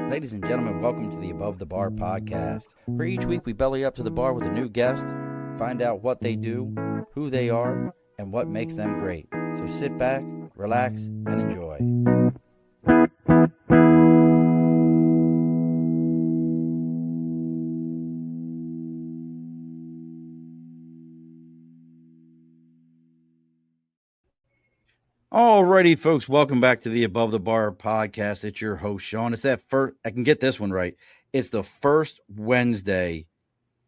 Ladies and gentlemen, welcome to the Above the Bar podcast, where each week we belly up to the bar with a new guest, find out what they do, who they are, and what makes them great. So sit back, relax, and enjoy. Alrighty, folks, welcome back to the Above the Bar podcast. It's your host, Sean. It's that first, I can get this one right. It's the first Wednesday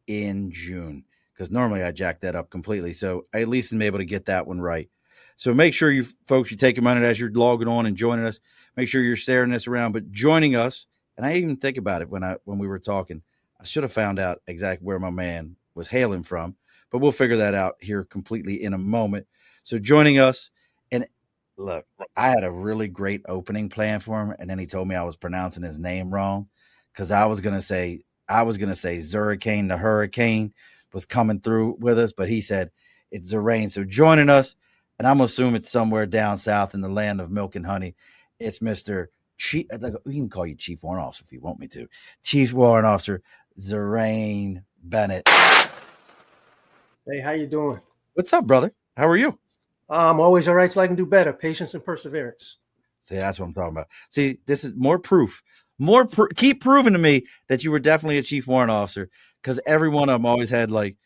in June, because normally I jack that up completely. So I at least am able to get that one right. So make sure you folks, you take a minute as you're logging on and joining us. Make sure you're sharing this around, but joining us. And I didn't even think about it when we were talking. I should have found out exactly where my man was hailing from, but we'll figure that out here completely in a moment. So joining us, and look, I had a really great opening plan for him, and then he told me I was pronouncing his name wrong, because I was gonna say Zurriane the Hurricane was coming through with us, but he said it's Zurriane. So joining us, and I'm gonna assume it's somewhere down south in the land of milk and honey. It's Mr. Chief. We can call you Chief Warrant Officer if you want me to. Chief Warrant Officer Zurriane Bennett. Hey, how you doing? What's up, brother? How are you? I'm always all right, so I can do better. Patience and perseverance. See, that's what I'm talking about. See, this is more proof. Keep proving to me that you were definitely a chief warrant officer, because every one of them always had like,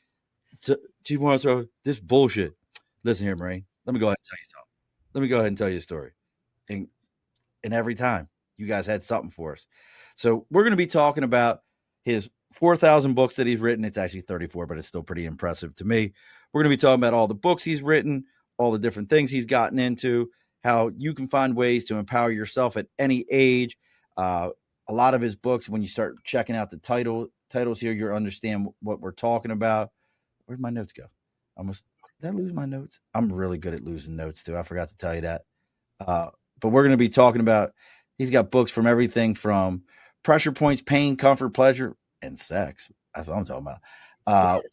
chief warrant officer, this bullshit. Listen here, Marine. Let me go ahead and tell you something. Let me go ahead and tell you a story. And every time you guys had something for us. So we're going to be talking about his 4,000 books that he's written. It's actually 34, but it's still pretty impressive to me. We're going to be talking about all the books he's written, all the different things he's gotten into, how you can find ways to empower yourself at any age. A lot of his books, when you start checking out the titles here, you'll understand what we're talking about. Where'd my notes go? Did I lose my notes? I'm really good at losing notes too. I forgot to tell you that. But we're going to be talking about, he's got books from everything from pressure points, pain, comfort, pleasure, and sex. That's what I'm talking about.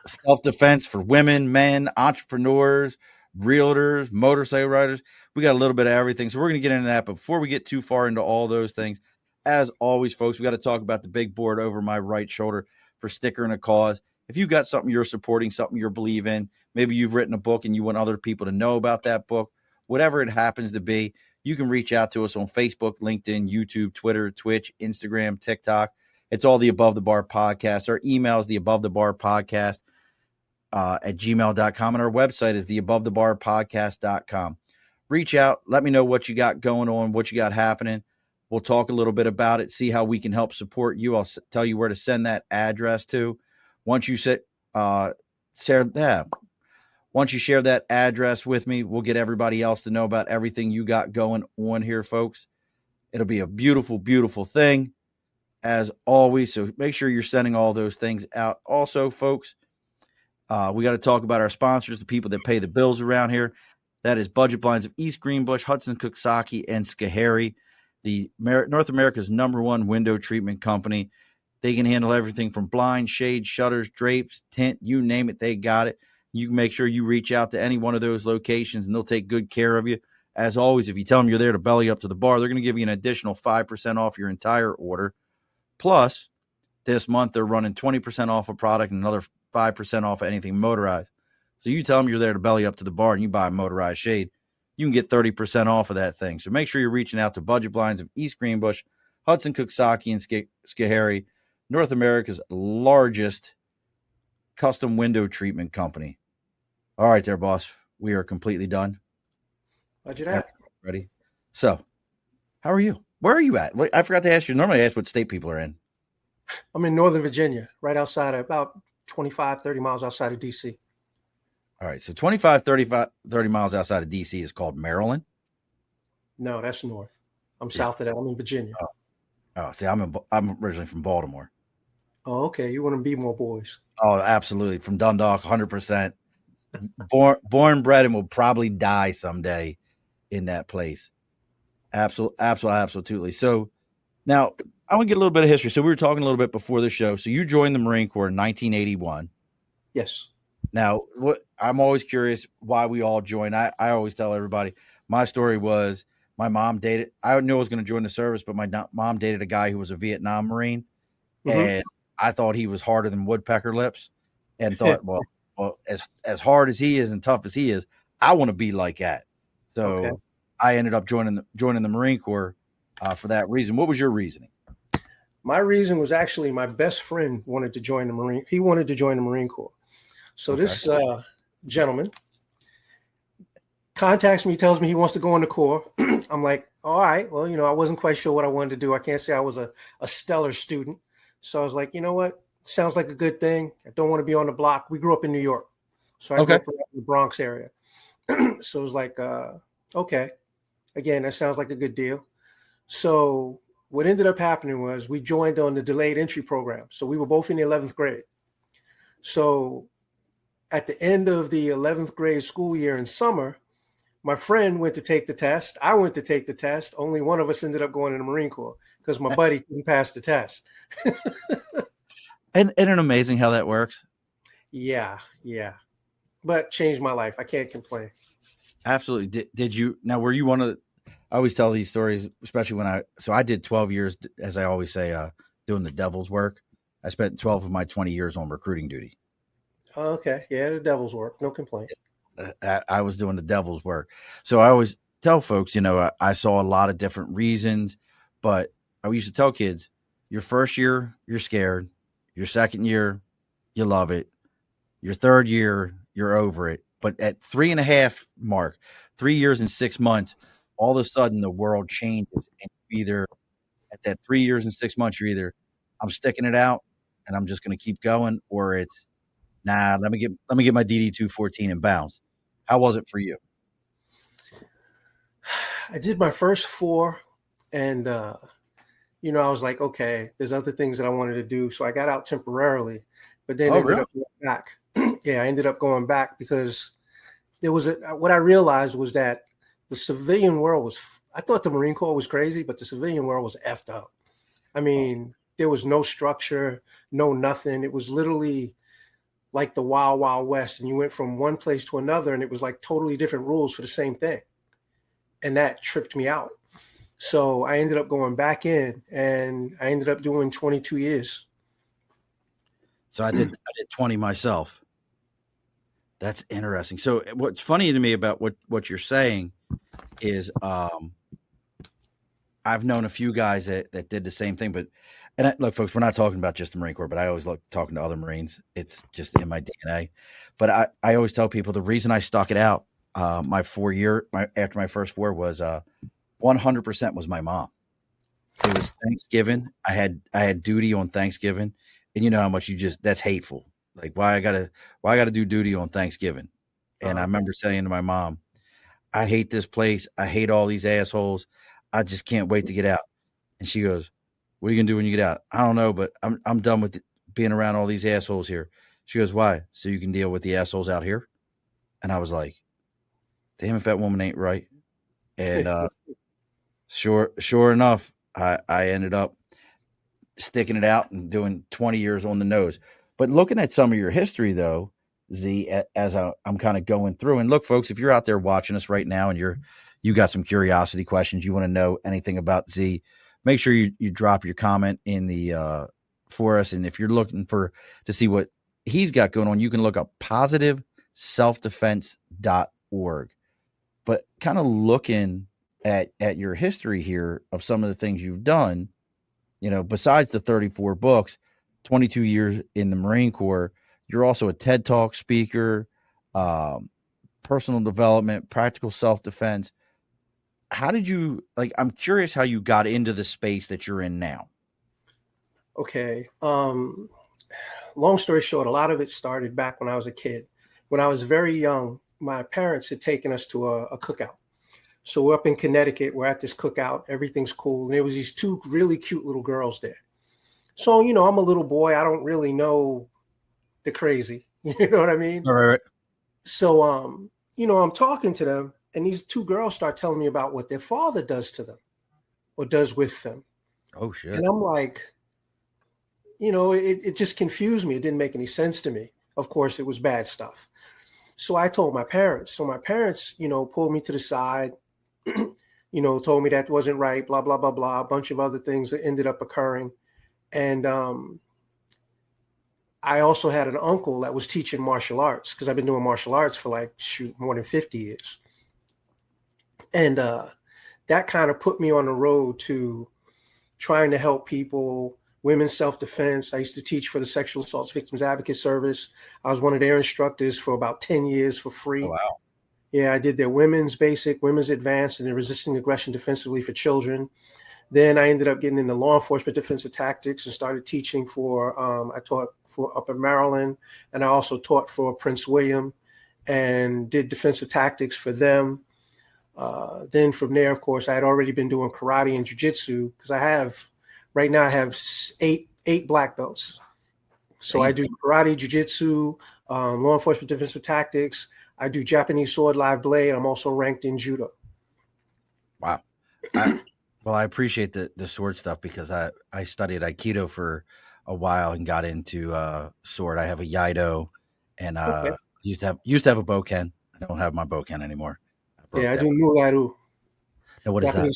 Self-defense for women, men, entrepreneurs, realtors, motorcycle riders. We got a little bit of everything. So we're going to get into that. But before we get too far into all those things, as always, folks, we got to talk about the big board over my right shoulder for Sticker and a Cause. If you got something you're supporting, something you believe in, maybe you've written a book and you want other people to know about that book, whatever it happens to be, you can reach out to us on Facebook, LinkedIn, YouTube, Twitter, Twitch, Instagram, TikTok. It's all the Above the Bar podcast. Our email is the Above the Bar podcast at gmail.com. And our website is the abovethebarpodcast.com. Reach out. Let me know what you got going on, what you got happening. We'll talk a little bit about it, see how we can help support you. I'll tell you where to send that address to. Once you share that address with me, we'll get everybody else to know about everything you got going on here, folks. It'll be a beautiful, beautiful thing, as always. So make sure you're sending all those things out. Also, folks, we got to talk about our sponsors, the people that pay the bills around here. That is Budget Blinds of East Greenbush, Hudson Cooksaki, and Schoharie, the North America's #1 window treatment company. They can handle everything from blinds, shades, shutters, drapes, tint, you name it, they got it. You can make sure you reach out to any one of those locations, and they'll take good care of you. As always, if you tell them you're there to belly up to the bar, they're going to give you an additional 5% off your entire order. Plus, this month, they're running 20% off a product and another 5% off of anything motorized. So you tell them you're there to belly up to the bar and you buy a motorized shade, you can get 30% off of that thing. So make sure you're reaching out to Budget Blinds of East Greenbush, Hudson Cooksaki, and Schoharie, North America's largest custom window treatment company. All right there, boss. We are completely done. Roger that. Ready? So, how are you? Where are you at? I forgot to ask you. Normally I ask what state people are in. I'm in Northern Virginia, right outside of about 25, 30 miles outside of D.C. All right. So 30 miles outside of D.C. is called Maryland? No, that's north. I'm south of that. I'm in Virginia. Oh, see, I'm originally from Baltimore. Oh, okay. You want to be more boys. Oh, absolutely. From Dundalk, 100%. Born, bred, and will probably die someday in that place. Absolutely. So now I want to get a little bit of history. So we were talking a little bit before the show. So you joined the Marine Corps in 1981. Yes. Now, I'm always curious why we all joined. I always tell everybody my story was my mom dated. I knew I was going to join the service, but my mom dated a guy who was a Vietnam Marine, and I thought he was harder than woodpecker lips, and thought, well, as hard as he is and tough as he is, I want to be like that. So I ended up joining the Marine Corps for that reason. What was your reasoning? My reason was actually my best friend wanted to join the Marine. He wanted to join the Marine Corps. So this gentleman contacts me, tells me he wants to go in the Corps. I'm like, all right, well, I wasn't quite sure what I wanted to do. I can't say I was a stellar student. So I was like, you know what? Sounds like a good thing. I don't want to be on the block. We grew up in New York. So I grew up in the Bronx area. So it was like, okay. Again, that sounds like a good deal. So what ended up happening was we joined on the delayed entry program. So we were both in the 11th grade. So at the end of the 11th grade school year in summer, my friend went to take the test. I went to take the test. Only one of us ended up going in the Marine Corps because my buddy couldn't pass the test. And isn't it amazing how that works? Yeah. But changed my life. I can't complain. Absolutely. Did you now? Were you one of the? I always tell these stories, especially when I did 12 years, as I always say, doing the devil's work. I spent 12 of my 20 years on recruiting duty. Okay. Yeah, the devil's work. No complaint. I was doing the devil's work. So I always tell folks, I saw a lot of different reasons, but I used to tell kids, your first year, you're scared. Your second year, you love it. Your third year, you're over it. But at 3.5 mark, 3 years and 6 months, all of a sudden the world changes. And either at that 3 years and 6 months, you're either I'm sticking it out and I'm just going to keep going, or it's let me get my DD 214 and bounce. How was it for you? I did my first 4, and I was like, okay, there's other things that I wanted to do, so I got out temporarily, but then ended up going back. Yeah, I ended up going back because there was what I realized was that the civilian world I thought the Marine Corps was crazy, but the civilian world was effed up. I mean, there was no structure, no nothing. It was literally like the Wild Wild West, and you went from one place to another, and it was like totally different rules for the same thing. And that tripped me out. So I ended up going back in, and I ended up doing 22 years. So I did 20 myself. That's interesting. So what's funny to me about what you're saying is I've known a few guys that did the same thing, look, folks, we're not talking about just the Marine Corps, but I always love talking to other Marines. It's just in my DNA. But I always tell people the reason I stuck it out after my first 4 was 100% was my mom. It was Thanksgiving. I had duty on Thanksgiving, and you know how much that's hateful. Like why I gotta do duty on Thanksgiving. And I remember saying to my mom, I hate this place. I hate all these assholes. I just can't wait to get out. And she goes, what are you gonna do when you get out? I don't know, but I'm done with being around all these assholes here. She goes, why? So you can deal with the assholes out here? And I was like, damn if that woman ain't right. And sure enough, I ended up sticking it out and doing 20 years on the nose. But looking at some of your history, though, Z, as I'm kind of going through, and look, folks, if you're out there watching us right now and you got some curiosity questions, you want to know anything about Z, make sure you drop your comment in the for us. And if you're looking to see what he's got going on, you can look up positiveselfdefense.org. But kind of looking at your history here of some of the things you've done, besides the 34 books, 22 years in the Marine Corps, you're also a TED Talk speaker, personal development, practical self-defense. How did you, I'm curious how you got into the space that you're in now. Okay. Long story short, a lot of it started back when I was a kid. When I was very young, my parents had taken us to a cookout. So we're up in Connecticut. We're at this cookout. Everything's cool. And there was these 2 really cute little girls there. So, I'm a little boy. I don't really know the crazy. You know what I mean? All right. So, I'm talking to them, and these 2 girls start telling me about what their father does to them or does with them. Oh, shit. And I'm like, it just confused me. It didn't make any sense to me. Of course, it was bad stuff. So I told my parents. So my parents, pulled me to the side, told me that wasn't right, blah, blah, blah, blah, a bunch of other things that ended up occurring. And I also had an uncle that was teaching martial arts, because I've been doing martial arts for like, more than 50 years. And that kind of put me on the road to trying to help people, women's self-defense. I used to teach for the Sexual Assault Victims Advocate Service. I was one of their instructors for about 10 years for free. Oh, wow. Yeah, I did their women's basic, women's advanced, and then resisting aggression defensively for children. Then I ended up getting into law enforcement defensive tactics and started teaching for, I taught for up in Maryland, and I also taught for Prince William and did defensive tactics for them. Then from there, of course, I had already been doing karate and jiu-jitsu, because right now I have eight black belts. So I do karate, jiu-jitsu, law enforcement defensive tactics. I do Japanese sword, live blade. I'm also ranked in judo. Wow. I appreciate the sword stuff, because I studied Aikido for a while and got into sword. I have a Iaido, and Okay. used to have a Boken. I don't have my Boken anymore. I do Mugaru. Now, what is that?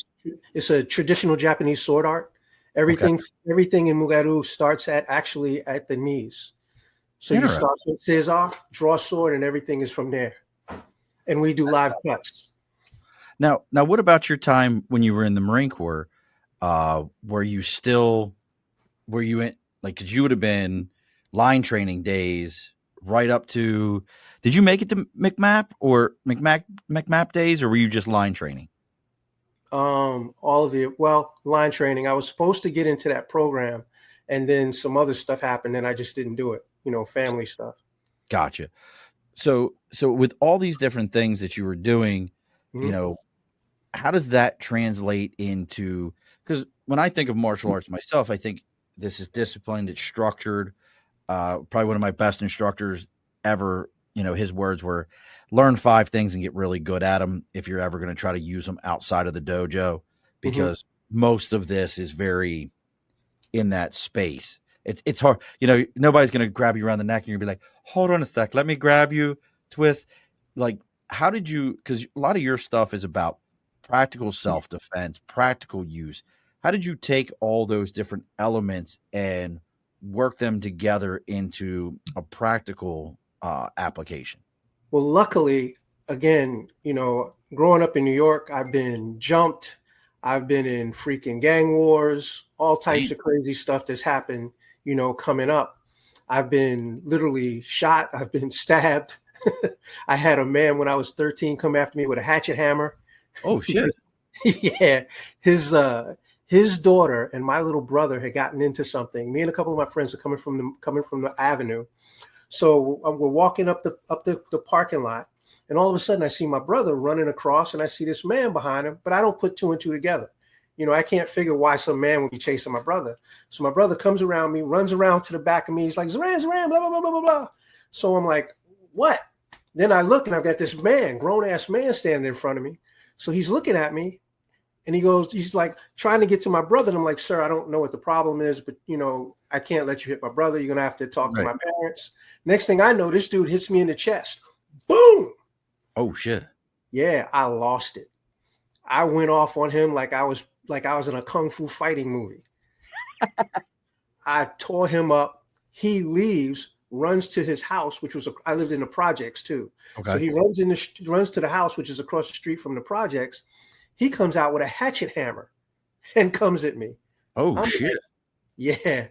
It's a traditional Japanese sword art. Everything in Mugaru starts at the knees. So you start with scissor, draw sword, and everything is from there. And we do live cuts. Now, what about your time when you were in the Marine Corps? Were you in, like, because you would have been line training days right up to, did you make it to McMap days, or were you just line training? All of it. Well, line training. I was supposed to get into that program, and then some other stuff happened, and I just didn't do it. Family stuff. Gotcha. So with all these different things that you were doing, how does that translate into, because when I think of martial arts myself, I think this is disciplined, it's structured. Probably one of my best instructors ever, his words were, learn 5 things and get really good at them if you're ever going to try to use them outside of the dojo, because most of this is very in that space. It's hard. Nobody's going to grab you around the neck and you'll be like, hold on a sec, let me grab you, twist. Like, how did you, because a lot of your stuff is about practical self-defense, practical use. How did you take all those different elements and work them together into a practical application? Well, luckily, again, growing up in New York, I've been jumped. I've been in freaking gang wars, all types of crazy stuff that's happened, coming up. I've been literally shot. I've been stabbed. I had a man when I was 13 come after me with a hatchet hammer. Oh, shit. Yeah. His daughter and my little brother had gotten into something. Me and a couple of my friends are coming from the avenue. So we're walking up the parking lot, and all of a sudden I see my brother running across, and I see this man behind him, but I don't put 2 and 2 together. I can't figure why some man would be chasing my brother. So my brother comes around me, runs around to the back of me. He's like, Zurriane, blah, blah, blah, blah, blah, blah. So I'm like, what? Then I look, and I've got this man, grown-ass man standing in front of me. So he's looking at me, and he's like trying to get to my brother. And I'm like, sir, I don't know what the problem is, but, I can't let you hit my brother. You're going to have to talk to my parents. Next thing I know, this dude hits me in the chest. Boom. Oh, shit. Yeah, I lost it. I went off on him like I was in a kung fu fighting movie. I tore him up. He leaves, runs to his house, which was I lived in the projects too. Okay. So he runs to the house, which is across the street from the projects. He comes out with a hatchet hammer and comes at me. Oh, shit. Like, yeah.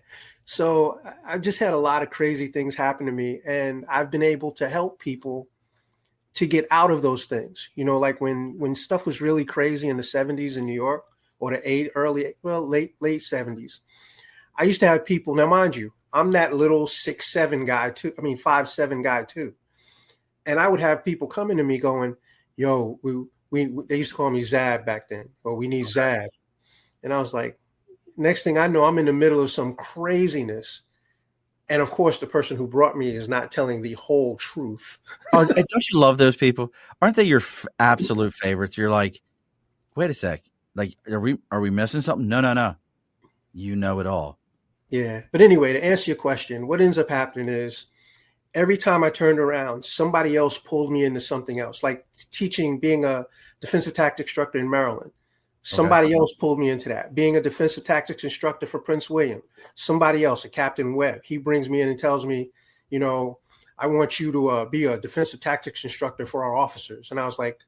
So I've just had a lot of crazy things happen to me, and I've been able to help people to get out of those things. Like when stuff was really crazy in the 70s in New York, or the late 70s. I used to have people, now mind you, I'm that little 6'7" guy too. 5'7" guy too. And I would have people coming to me going, yo, they used to call me Zab back then. Well, we need Zab. And I was like, next thing I know, I'm in the middle of some craziness. And of course, the person who brought me is not telling the whole truth. Don't you love those people? Aren't they your absolute favorites? You're like, wait a sec. Like, are we missing something? No. You know it all. Yeah. But anyway, to answer your question, what ends up happening is every time I turned around, somebody else pulled me into something else, like teaching, being a defensive tactics instructor in Maryland. Somebody else pulled me into that. Being a defensive tactics instructor for Prince William, somebody else, a Captain Webb, he brings me in and tells me, you know, I want you to be a defensive tactics instructor for our officers. And I was like,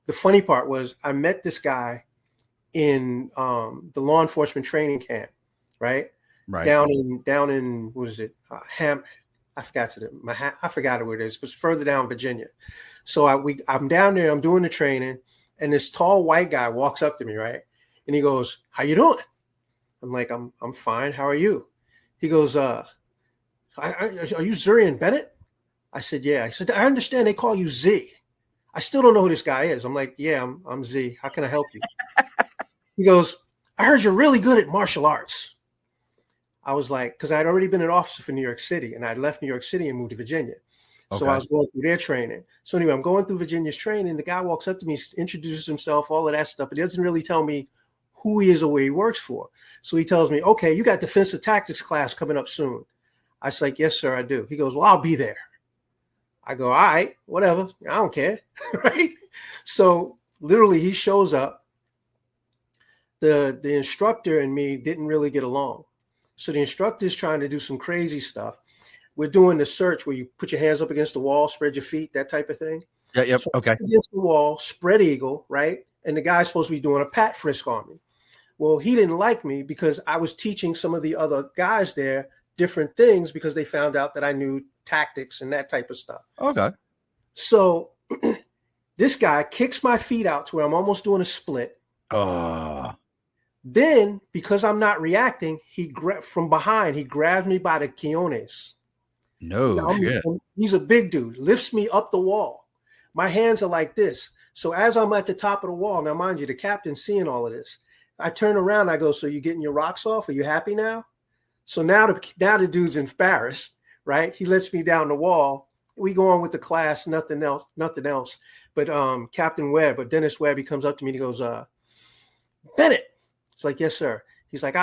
the funny part was I met this guy in the law enforcement training camp, right? Down in what is it? I forgot where it is, but it's further down Virginia. So I'm down there, I'm doing the training, and this tall white guy walks up to me, right? And he goes, "How you doing?" I'm like, I'm fine. How are you? He goes, are you Zurriane Bennett? I said, yeah. I said, I understand they call you Z. I still don't know who this guy is. I'm like, yeah, I'm Z. How can I help you? He goes, I heard you're really good at martial arts. I was like, because I'd already been an officer for New York City, and I'd left New York City and moved to Virginia. Okay. So I was going through their training. So anyway, I'm going through Virginia's training. The guy walks up to me, introduces himself, all of that stuff, but he doesn't really tell me who he is or where he works for. So he tells me, okay, you got defensive tactics class coming up soon. I was like, yes, sir, I do. He goes, well, I'll be there. I go, all right, whatever. I don't care. Right? So literally he shows up. The instructor and me didn't really get along. So the instructor is trying to do some crazy stuff. We're doing the search where you put your hands up against the wall, spread your feet, that type of thing. Yeah, yep, so okay. Against the wall, spread eagle, right? And the guy's supposed to be doing a pat frisk on me. Well, he didn't like me because I was teaching some of the other guys there different things because they found out that I knew tactics and that type of stuff. Okay. So this guy kicks my feet out to where I'm almost doing a split. Then, because I'm not reacting, from behind, he grabs me by the quiones. No shit. He's a big dude, lifts me up the wall. My hands are like this. So as I'm at the top of the wall, now mind you, the captain's seeing all of this. I turn around, I go, so you getting your rocks off? Are you happy now? So now the dude's embarrassed, right? He lets me down the wall. We go on with the class, nothing else. But Captain Webb, or Dennis Webb, he comes up to me and he goes, Bennett. It's like, yes, sir. He's like,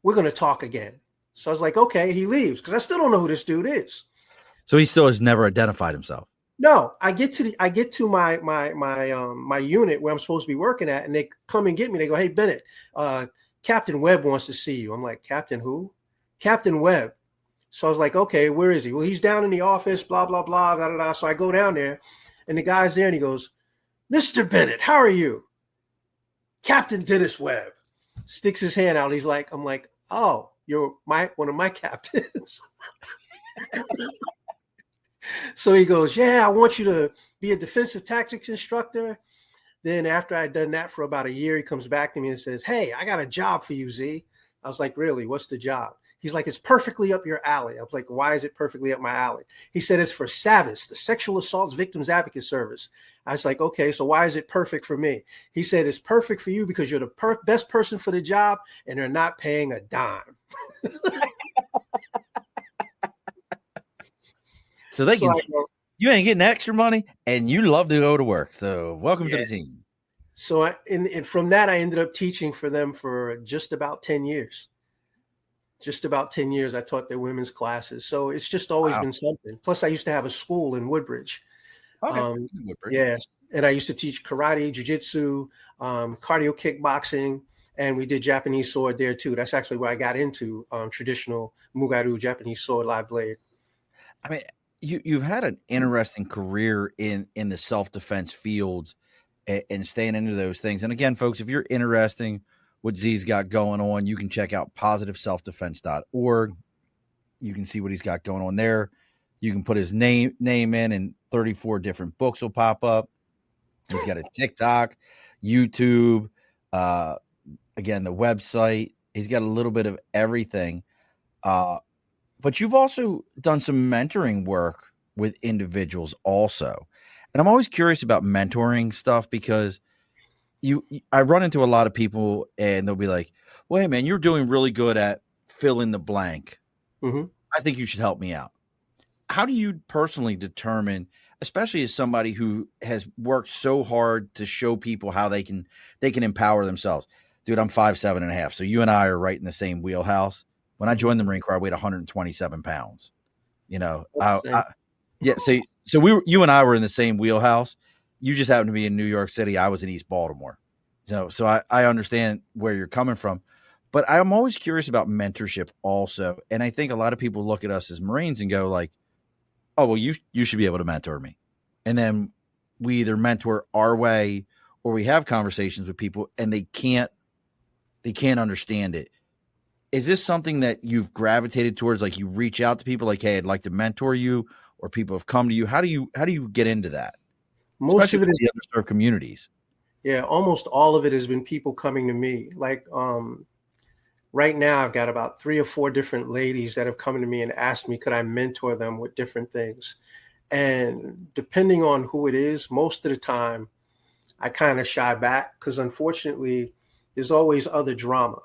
we're going to talk again. So I was like, okay. He leaves because I still don't know who this dude is. So he still has never identified himself. No, I get to my unit where I'm supposed to be working at, and they come and get me. They go, hey, Bennett, Captain Webb wants to see you. I'm like, Captain who? Captain Webb. So I was like, okay, where is he? Well, he's down in the office, blah, blah, blah, blah, blah, blah. So I go down there, and the guy's there, and he goes, Mr. Bennett, how are you? Captain Dennis Webb. Sticks his hand out. He's like, I'm like, oh, you're one of my captains. So he goes, yeah, I want you to be a defensive tactics instructor. Then after I'd done that for about a year, he comes back to me and says, hey, I got a job for you, Z. I was like, really? What's the job? He's like, it's perfectly up your alley. I was like, why is it perfectly up my alley? He said, it's for SAVIS, the Sexual Assault Victims Advocate Service. I was like, okay, so why is it perfect for me? He said, it's perfect for you because you're the best person for the job and they're not paying a dime. So you ain't getting extra money and you love to go to work. So welcome to the team. So and from that, I ended up teaching for them for just about 10 years. Just about 10 years, I taught their women's classes. So it's just always been something. Plus, I used to have a school in Woodbridge. Okay. Yeah. And I used to teach karate, jiu-jitsu, cardio kickboxing, and we did Japanese sword there too. That's actually where I got into traditional Mugaru Japanese sword live blade. I mean, you've had an interesting career in the self-defense fields and staying into those things. And again, folks, if you're interested what Z's got going on, you can check out positiveselfdefense.org. You can see what he's got going on there. You can put his name in and 34 different books will pop up. He's got a TikTok, YouTube, again, the website. He's got a little bit of everything. But you've also done some mentoring work with individuals also. And I'm always curious about mentoring stuff because I run into a lot of people and they'll be like, well, hey, man, you're doing really good at fill in the blank. Mm-hmm. I think you should help me out. How do you personally determine, especially as somebody who has worked so hard to show people how they can empower themselves? Dude, I'm 5'7.5". So you and I are right in the same wheelhouse. When I joined the Marine Corps, I weighed 127 pounds. You know, so you and I were in the same wheelhouse. You just happened to be in New York City. I was in East Baltimore. So I understand where you're coming from, but I'm always curious about mentorship also. And I think a lot of people look at us as Marines and go like, oh, well, you should be able to mentor me. And then we either mentor our way or we have conversations with people and they can't understand it. Is this something that you've gravitated towards? Like you reach out to people like, hey, I'd like to mentor you, or people have come to you. How do you get into that? Most Especially of it with is, the underserved communities. yeah, almost all of it has been people coming to me. Like right now, I've got about 3 or 4 different ladies that have come to me and asked me, could I mentor them with different things? And depending on who it is, most of the time, I kind of shy back because unfortunately, there's always other drama.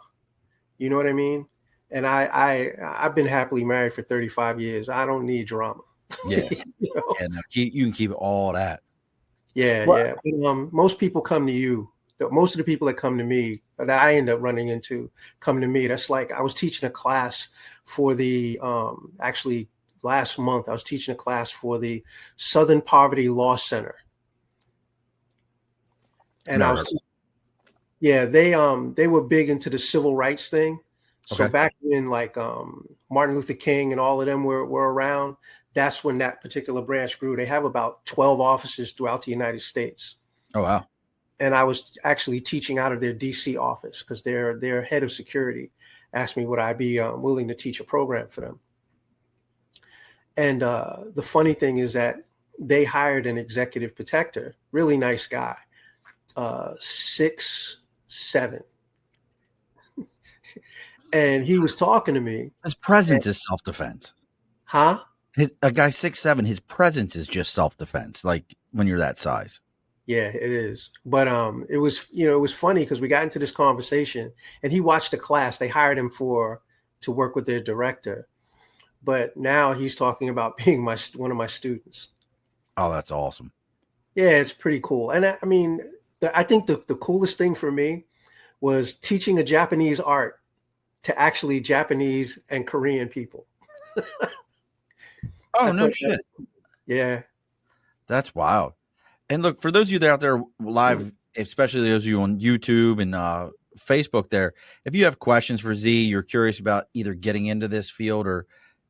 You know what I mean? And I've been happily married for 35 years. I don't need drama. Yeah. You know? Yeah. No, you can keep all that. Yeah, What? yeah. But, most people come to you. Most of the people that come to me that I end up running into come to me. That's like I was teaching a class for the actually last month. I was teaching a class for the Southern Poverty Law Center, and I No. was yeah, they were big into the civil rights thing. So Okay. back when like Martin Luther King and all of them were around, that's when that particular branch grew. They have about 12 offices throughout the United States. Oh, wow. And I was actually teaching out of their DC office because their head of security asked me would I be willing to teach a program for them. And the funny thing is that they hired an executive protector, really nice guy, 6'7", and he was talking to me. His presence is self-defense. Huh? A guy 6'7", his presence is just self-defense. Like when you're that size. Yeah, it is. But it was, it was funny because we got into this conversation and he watched the class. They hired him to work with their director. But now he's talking about being one of my students. Oh, that's awesome. Yeah, it's pretty cool. And I mean, I think the coolest thing for me was teaching a Japanese art to actually Japanese and Korean people. Oh, no shit. Yeah. That's wild. And look, for those of you that are out there live, especially those of you on YouTube and Facebook there, if you have questions for Z, you're curious about either getting into this field or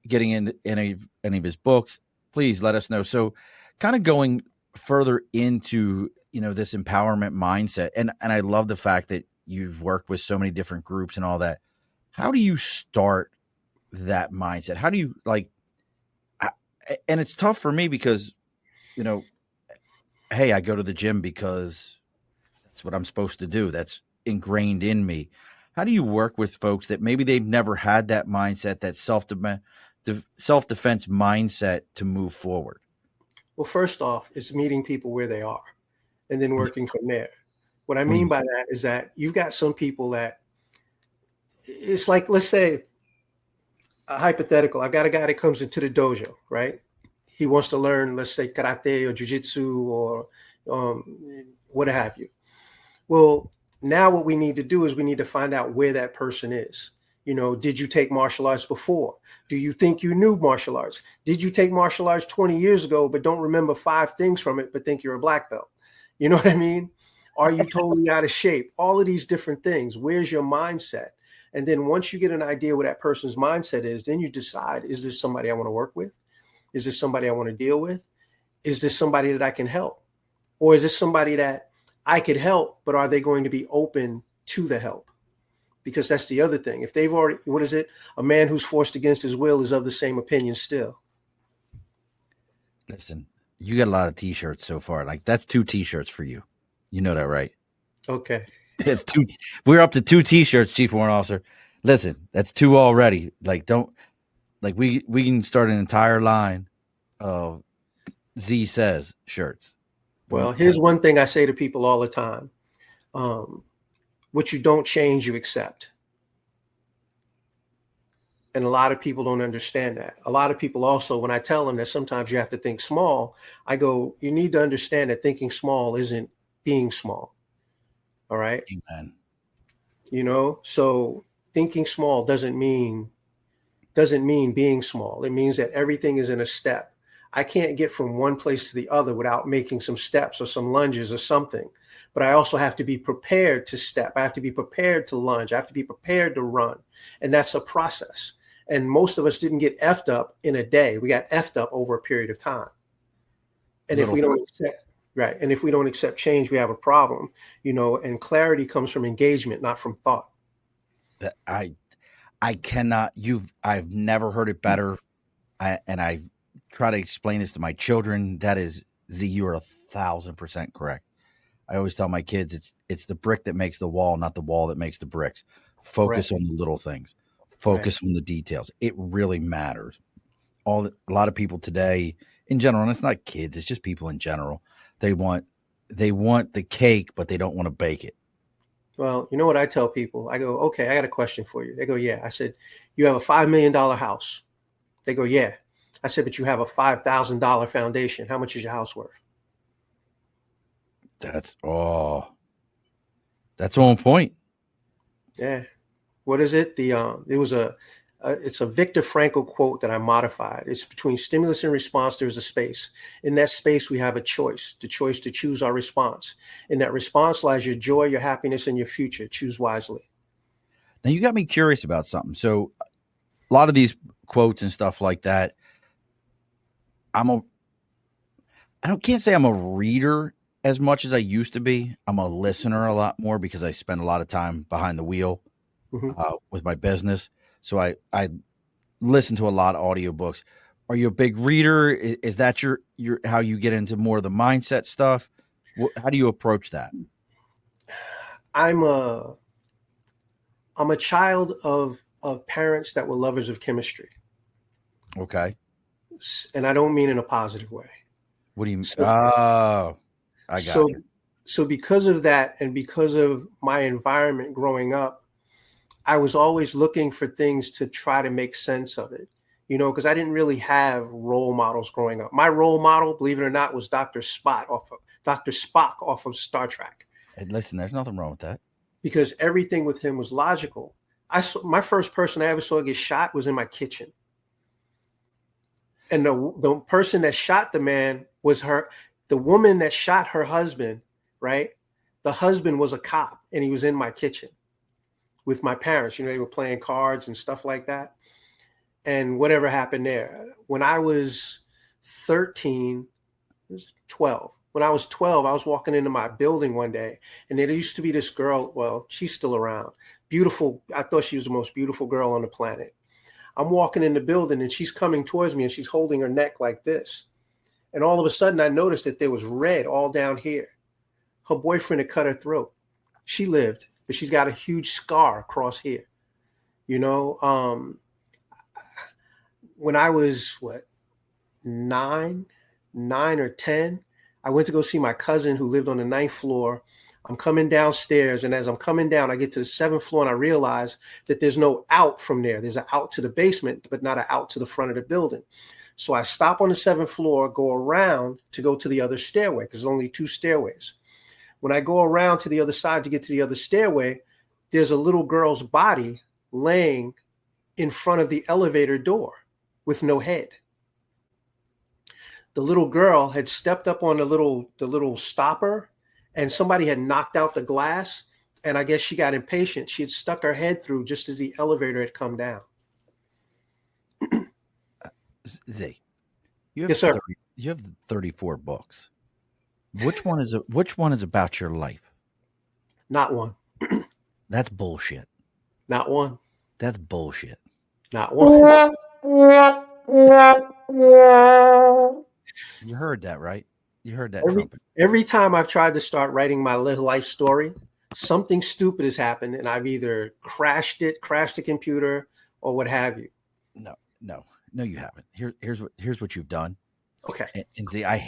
getting into any of his books, please let us know. So kind of going further into, this empowerment mindset. And I love the fact that you've worked with so many different groups and all that. How do you start that mindset? How do you and it's tough for me because, hey, I go to the gym because that's what I'm supposed to do. That's ingrained in me. How do you work with folks that maybe they've never had that mindset, that self-defense mindset to move forward? Well, first off, it's meeting people where they are and then working from there. What I What do you mean by that is that you've got some people that it's like, let's say a hypothetical. I've got a guy that comes into the dojo, right? He wants to learn, let's say, karate or jujitsu or what have you. Well, now what we need to do is we need to find out where that person is. Did you take martial arts before? Do you think you knew martial arts? Did you take martial arts 20 years ago, but don't remember 5 things from it, but think you're a black belt? You know what I mean? Are you totally out of shape? All of these different things. Where's your mindset? And then once you get an idea what that person's mindset is, then you decide, is this somebody I want to work with? Is this somebody I want to deal with? Is this somebody that I can help? Or is this somebody that I could help, but are they going to be open to the help? Because that's the other thing. If they've already, what is it? A man who's forced against his will is of the same opinion still. Listen, you got a lot of t-shirts so far. Like that's 2 t-shirts for you. You know that, right? Okay. It's 2. We're up to 2 t-shirts, Chief Warrant Officer. Listen, that's 2 already. Like we can start an entire line of Z says shirts. Well, here's one thing I say to people all the time. What you don't change, you accept. And a lot of people don't understand that. A lot of people also, when I tell them that sometimes you have to think small, I go, you need to understand that thinking small isn't being small. All right. Amen. So thinking small doesn't mean being small. It means that everything is in a step. I can't get from one place to the other without making some steps or some lunges or something. but I also have to be prepared to step. I have to be prepared to lunge. I have to be prepared to run. And that's a process. And most of us didn't get effed up in a day. We got effed up over a period of time. And if we don't accept, right. And if we don't accept change, we have a problem, and clarity comes from engagement, not from thought. That I cannot, I've never heard it better. And I try to explain this to my children. That is, Z, you are 1,000% correct. I always tell my kids, it's the brick that makes the wall, not the wall that makes the bricks. Focus on the little things. Focus on the details. It really matters. A lot of people today in general, and it's not kids, it's just people in general. They want the cake, but they don't want to bake it. Well, you know what I tell people? I go, okay, I got a question for you. They go, yeah. I said, you have a $5 million house. They go, yeah. I said, but you have a $5,000 foundation. How much is your house worth? That's on point. Yeah. What is it? It's a Viktor Frankl quote that I modified. It's between stimulus and response, there's a space. In that space, we have a choice, the choice to choose our response. In that response lies your joy, your happiness, and your future. Choose wisely. Now, you got me curious about something. So a lot of these quotes and stuff like that, can't say I'm a reader as much as I used to be. I'm a listener a lot more because I spend a lot of time behind the wheel with my business. So I listen to a lot of audiobooks. Are you a big reader? Is that your how you get into more of the mindset stuff? How do you approach that? I'm a child of parents that were lovers of chemistry. Okay. And I don't mean in a positive way. What do you mean? I got you. So because of that, and because of my environment growing up, I was always looking for things to try to make sense of it, because I didn't really have role models growing up. My role model, believe it or not, was Dr. Spock off of Star Trek. And listen, there's nothing wrong with that. Because everything with him was logical. My first person I ever saw get shot was in my kitchen. And the person that shot the man was the woman that shot her husband, right? The husband was a cop, and he was in my kitchen with my parents. They were playing cards and stuff like that. And whatever happened there. When I was 13, it was 12. When I was 12, I was walking into my building one day, and there used to be this girl. Well, she's still around. Beautiful. I thought she was the most beautiful girl on the planet. I'm walking in the building, and she's coming towards me, and she's holding her neck like this. And all of a sudden, I noticed that there was red all down here. Her boyfriend had cut her throat. She lived, but she's got a huge scar across here. When I was, 9 or 10, I went to go see my cousin who lived on the 9th floor. I'm coming downstairs, and as I'm coming down, I get to the 7th floor, and I realize that there's no out from there. There's an out to the basement, but not an out to the front of the building. So I stop on the 7th floor, go around to go to the other stairway, because there's only 2 stairways. When I go around to the other side to get to the other stairway, there's a little girl's body laying in front of the elevator door with no head. The little girl had stepped up on the little stopper, and somebody had knocked out the glass, and I guess she got impatient. She had stuck her head through just as the elevator had come down. Z, you have yes, sir. You have 34 books. Which one is about your life? Not one. That's bullshit. Not one. That's bullshit. Not one. You heard that, right? You heard that trumpet. Every time I've tried to start writing my little life story, something stupid has happened, and I've either crashed the computer, or what have you. No, you haven't. Here's what you've done. Okay. And see, I'm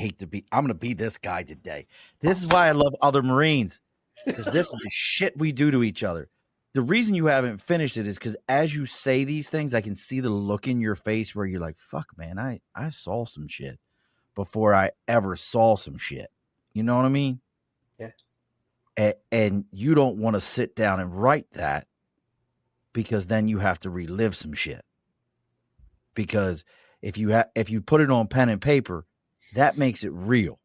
going to be this guy today. This is why I love other Marines, because this is the shit we do to each other. The reason you haven't finished it is because as you say these things, I can see the look in your face where you're like, fuck, man, I saw some shit before I ever saw some shit. You know what I mean? Yeah. And you don't want to sit down and write that, because then you have to relive some shit. Because if you put it on pen and paper, that makes it real.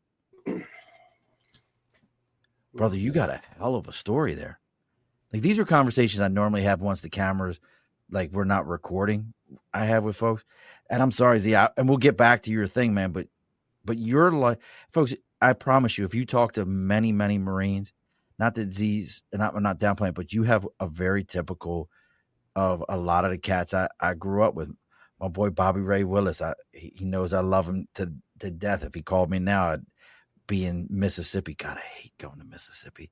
brother, you got a hell of a story there. Like, these are conversations I normally have once the cameras, like, we're not recording, I have with folks. And I'm sorry, Z, and we'll get back to your thing, man. But you're like, folks, I promise you, if you talk to many, many Marines, not that Z's, and I'm not downplaying, but you have a very typical of a lot of the cats I grew up with. My boy Bobby Ray Willis, he knows I love him to death. If he called me now, I'd be in Mississippi. God, I hate going to Mississippi,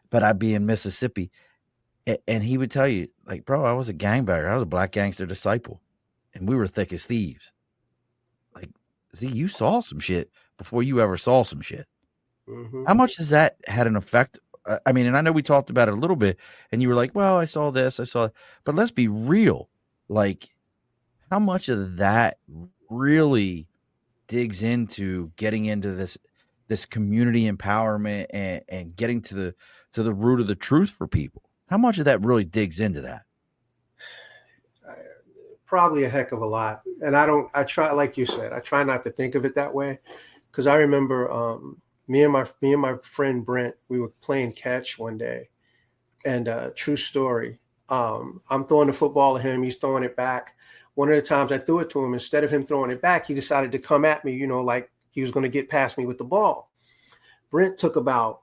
but I'd be in Mississippi, and he would tell you, like, bro, I was a gangbanger. I was a black gangster disciple, and we were thick as thieves. Like, Z, you saw some shit before you ever saw some shit. Mm-hmm. How much has that had an effect? I mean, and I know we talked about it a little bit, and you were like, well, I saw this, I saw it. But let's be real. Like, how much of that really digs into getting into this community empowerment and getting to the root of the truth for people? How much of that really digs into that? Probably a heck of a lot. And I try, like you said, I try not to think of it that way. Because I remember me and my friend Brent, we were playing catch one day. And true story. I'm throwing the football at him. He's throwing it back. One of the times I threw it to him, instead of him throwing it back, he decided to come at me, like he was going to get past me with the ball. Brent took about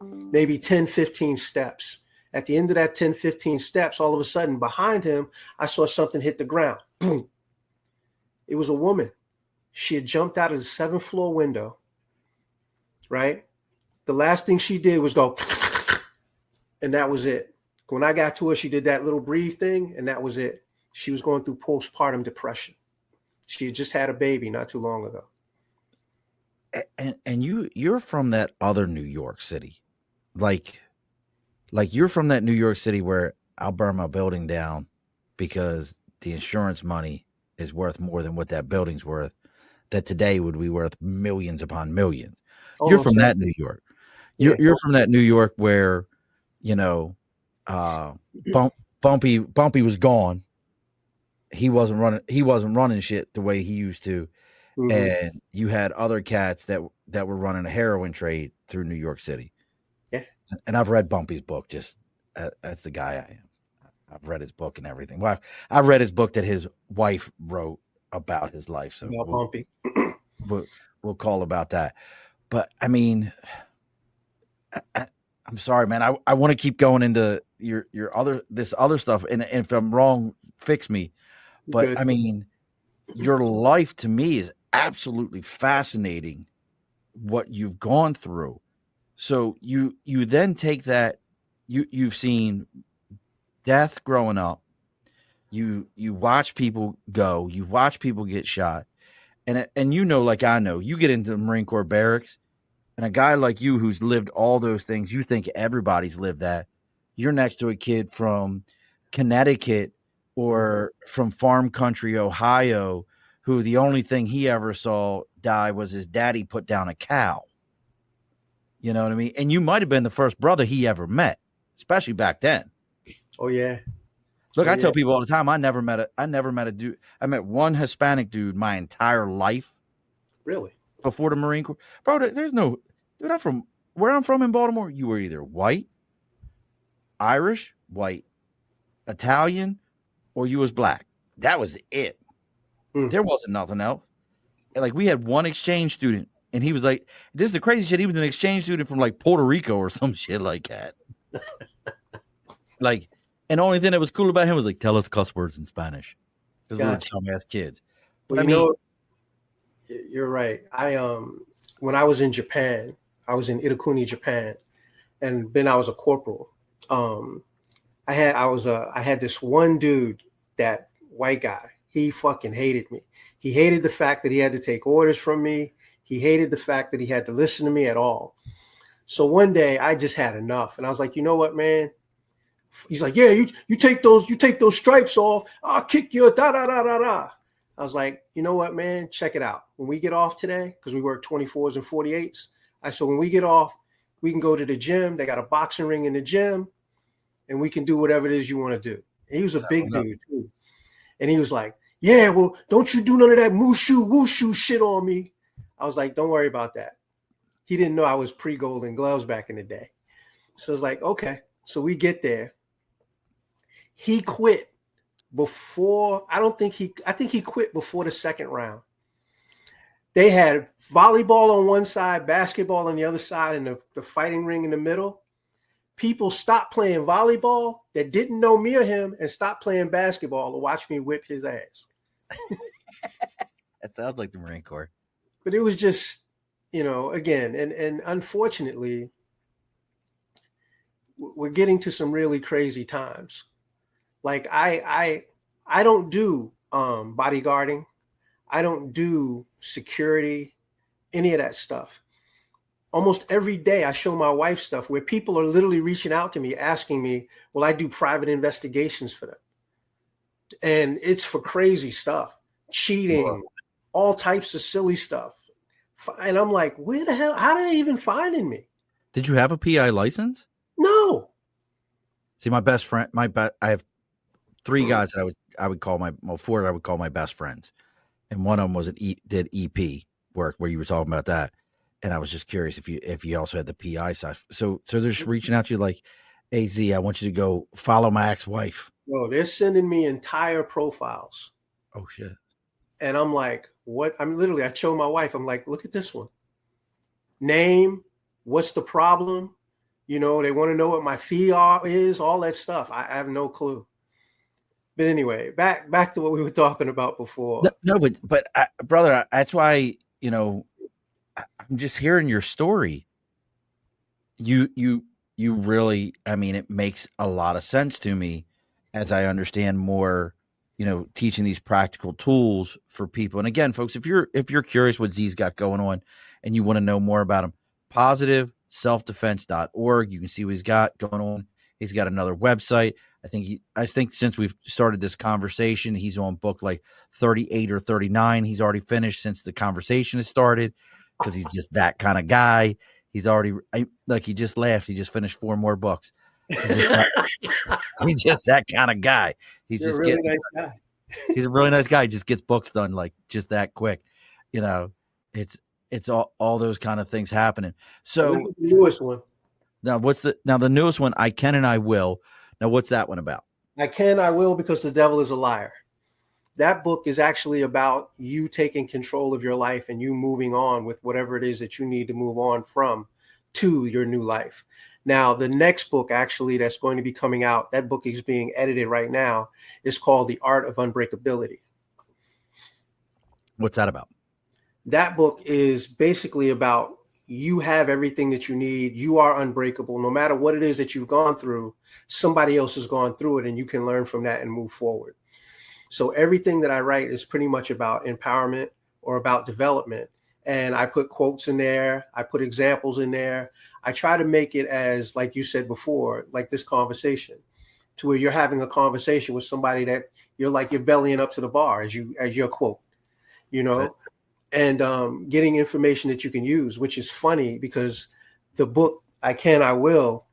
maybe 10, 15 steps. At the end of that 10, 15 steps, all of a sudden behind him, I saw something hit the ground. Boom. It was a woman. She had jumped out of the 7th floor window, right? The last thing she did was go, and that was it. When I got to her, she did that little breathe thing, and that was it. She was going through postpartum depression. She had just had a baby not too long ago. And you're from that other New York City. Like you're from that New York City where I'll burn my building down because the insurance money is worth more than what that building's worth, that today would be worth millions upon millions. Almost you're from that New York. You're from that New York where, Bumpy was gone. He wasn't running shit the way he used to. Mm-hmm. And you had other cats that were running a heroin trade through New York City. Yeah. And I've read Bumpy's book. Just that's the guy I am. I've read his book and everything. Well, I read his book that his wife wrote about his life. So Bumpy. we'll call about that. But I mean, I'm sorry, man. I want to keep going into your other stuff. And if I'm wrong, fix me. But good. I mean, your life to me is absolutely fascinating, what you've gone through. So you then take that, you've seen death growing up. You watch people go, you watch people get shot. And like I know, you get into the Marine Corps barracks, and a guy like you who's lived all those things, you think everybody's lived that. You're next to a kid from Connecticut or from farm country, Ohio, who the only thing he ever saw die was his daddy put down a cow. You know what I mean? And you might have been the first brother he ever met, especially back then. Oh yeah. Look, I tell people all the time, I never met a dude. I met one Hispanic dude my entire life. Really? Before the Marine Corps. Bro, there's no, dude, where I'm from in Baltimore, you were either white, Irish, white, Italian, or you was black. That was it. There wasn't nothing else. Like, we had one exchange student, and he was like, this is the crazy shit. He was an exchange student from like Puerto Rico or some shit like that. Like, and the only thing that was cool about him was like, tell us cuss words in Spanish. Because we were dumbass kids. But you're right. When I was in Japan, I was in Itakuni, Japan, and then I was a corporal. I had this one dude, that white guy. He fucking hated me. He hated the fact that he had to take orders from me. He hated the fact that he had to listen to me at all. So one day I just had enough, and I was like, you know what, man? He's like, yeah, you take those stripes off. I'll kick you. Da da da da da. I was like, you know what, man? Check it out. When we get off today, because we work 24s and 48s, I said, when we get off, we can go to the gym. They got a boxing ring in the gym, and we can do whatever it is you want to do. And he was a big dude too. And he was like, yeah, well, don't you do none of that wushu shit on me. I was like, don't worry about that. He didn't know I was pre-Golden Gloves back in the day. So it's like, okay. So we get there. He quit before, I think he quit before the second round. They had volleyball on one side, basketball on the other side, and the fighting ring in the middle. People stopped playing volleyball that didn't know me or him and stopped playing basketball to watch me whip his ass. That sounds like the Marine Corps. But it was just, again, and unfortunately, we're getting to some really crazy times. Like I don't do bodyguarding. I don't do security, any of that stuff. Almost every day I show my wife stuff where people are literally reaching out to me, asking me, will I do private investigations for them? And it's for crazy stuff, cheating, all types of silly stuff. And I'm like, where the hell, how did they even find me? Did you have a PI license? No. See, my best friend, I have 3 guys that I would call 4 I would call my best friends. And one of them did EP work where you were talking about that. And I was just curious if you also had the PI side. So they're just reaching out to you like, hey, Z, I want you to go follow my ex-wife. No, they're sending me entire profiles. Oh, shit. And I'm like, what? I show my wife, I'm like, look at this one. Name, what's the problem? They want to know what my fee is, all that stuff. I have no clue. But anyway, back to what we were talking about before. No, but brother, that's why, I'm just hearing your story. You really, I mean, it makes a lot of sense to me as I understand more, teaching these practical tools for people. And again, folks, if you're curious what Z's got going on and you want to know more about him, positiveselfdefense.org. You can see what he's got going on. He's got another website. I think since we've started this conversation, he's on book like 38 or 39. He's already finished since the conversation has started because he's just that kind of guy. He's already he just laughed. He just finished 4 more books. He's just that kind of guy. He's just a really nice guy. He's a really nice guy. He just gets books done like just that quick. It's all those kind of things happening. So the newest one. Now the newest one, I Can and I Will. Now what's that one about? I Can, I Will, because the devil is a liar. That book is actually about you taking control of your life and you moving on with whatever it is that you need to move on from to your new life. Now, the next book actually that's going to be coming out, that book is being edited right now, is called The Art of Unbreakability. What's that about? That book is basically about you have everything that you need. You are unbreakable. No matter what it is that you've gone through, somebody else has gone through it and you can learn from that and move forward. So everything that I write is pretty much about empowerment or about development. And I put quotes in there. I put examples in there. I try to make it as, like you said before, like this conversation, to where you're having a conversation with somebody that you're bellying up to the bar as your quote, and getting information that you can use, which is funny because the book, I Can, I Will,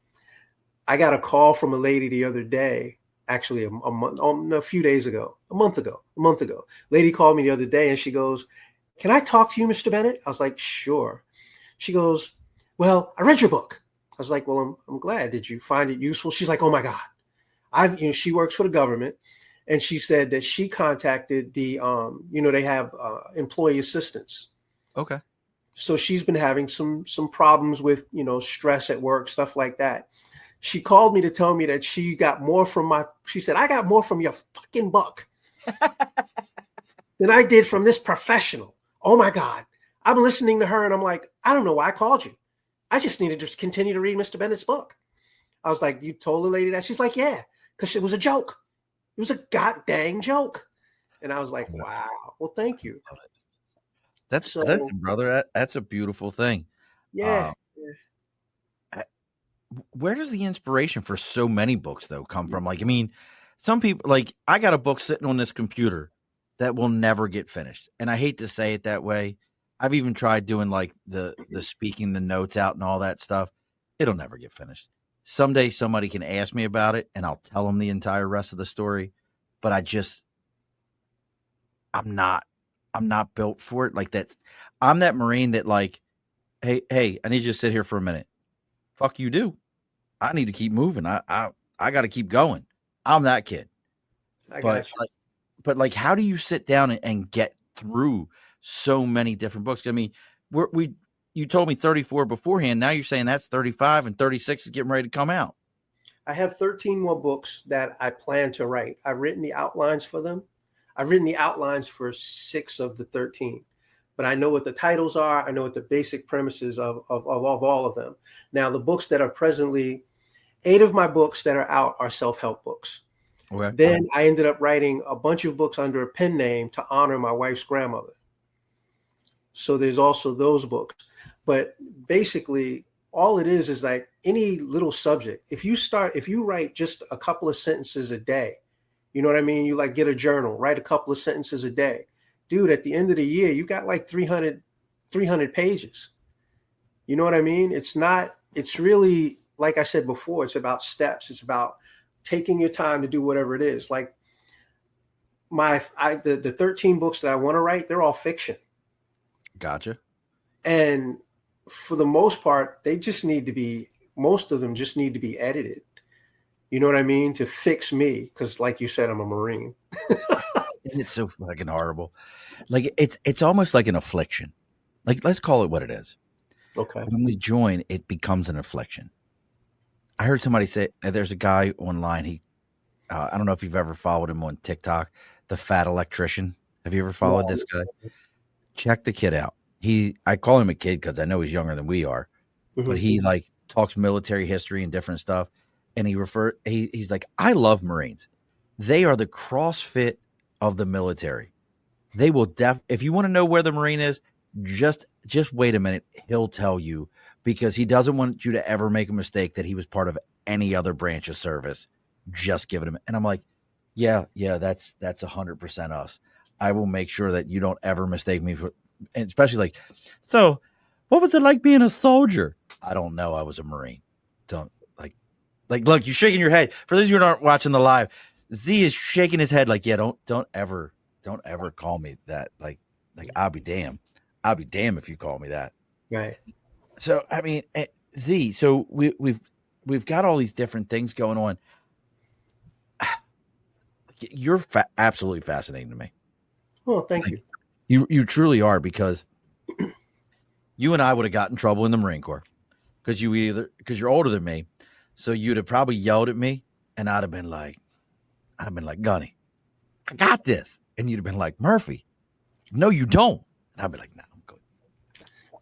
I got a call from a lady the other day, actually a month ago. Lady called me the other day and she goes, can I talk to you, Mr. Bennett? I was like, sure. She goes, well, I read your book. I was like, well, I'm glad. Did you find it useful? She's like, oh my God. She works for the government. And she said that she contacted the, they have employee assistance. Okay. So she's been having some problems with, stress at work, stuff like that. She called me to tell me that she got more she said, I got more from your fucking book than I did from this professional. Oh my God. I'm listening to her and I'm like, I don't know why I called you. I just needed to continue to read Mr. Bennett's book. I was like, you told the lady that? She's like, yeah, because it was a joke. It was a goddamn joke. And I was like, wow. Well, thank you. That's brother. That's a beautiful thing. Yeah. Where does the inspiration for so many books though come from? Like, I mean, some people, like, I got a book sitting on this computer that will never get finished. And I hate to say it that way. I've even tried doing like the speaking the notes out and all that stuff. It'll never get finished. Someday somebody can ask me about it and I'll tell them the entire rest of the story. But I'm not built for it like that. I'm that Marine that, like, hey, I need you to sit here for a minute. Fuck you do. I need to keep moving. I got to keep going. I'm that kid. I But got you. like, how do you sit down and get through so many different books? I mean, you told me 34 beforehand. Now you're saying that's 35 and 36 is getting ready to come out. I have 13 more books that I plan to write. I've written the outlines for them. I've written the outlines for 6 of the 13, but I know what the titles are. I know what the basic premises of all of them. Now, the books that are presently, 8 of my books that are out are self-help books. Okay. Then I ended up writing a bunch of books under a pen name to honor my wife's grandmother. So there's also those books. But basically, all it is like any little subject. If you write just a couple of sentences a day, you know what I mean? You like get a journal, write a couple of sentences a day. Dude, at the end of the year, you got like 300 pages. You know what I mean? It's really, like I said before, it's about steps. It's about taking your time to do whatever it is. Like the 13 books that I want to write, they're all fiction. Gotcha. And for the most part, most of them just need to be edited. You know what I mean? To fix me. Because like you said, I'm a Marine. It's so fucking horrible. Like it's almost like an affliction. Like, let's call it what it is. Okay. When we join, it becomes an affliction. I heard somebody say there's a guy online. I don't know if you've ever followed him on TikTok, the Fat Electrician. Have you ever followed this guy? Check the kid out. I call him a kid because I know he's younger than we are, but he like talks military history and different stuff. And he's like, I love Marines. They are the CrossFit of the military. They will if you want to know where the Marine is, just wait a minute. He'll tell you, because he doesn't want you to ever make a mistake that he was part of any other branch of service. Just give it him. And I'm like, yeah, that's 100% us. I will make sure that you don't ever mistake me for, and especially like, so what was it like being a soldier? I don't know. I was a Marine. Don't look, you're shaking your head. For those of you who aren't watching the live, Z is shaking his head like, yeah, don't ever call me that. Like I'll be damned if you call me that. Right. So, I mean, Z, so we've got all these different things going on. You're absolutely fascinating to me. Oh, thank you. You truly are, because you and I would have got in trouble in the Marine Corps because you're older than me. So you'd have probably yelled at me, and I'd have been like, Gunny, I got this. And you'd have been like, Murphy, no, you don't. And I'd be like, nah, I'm good.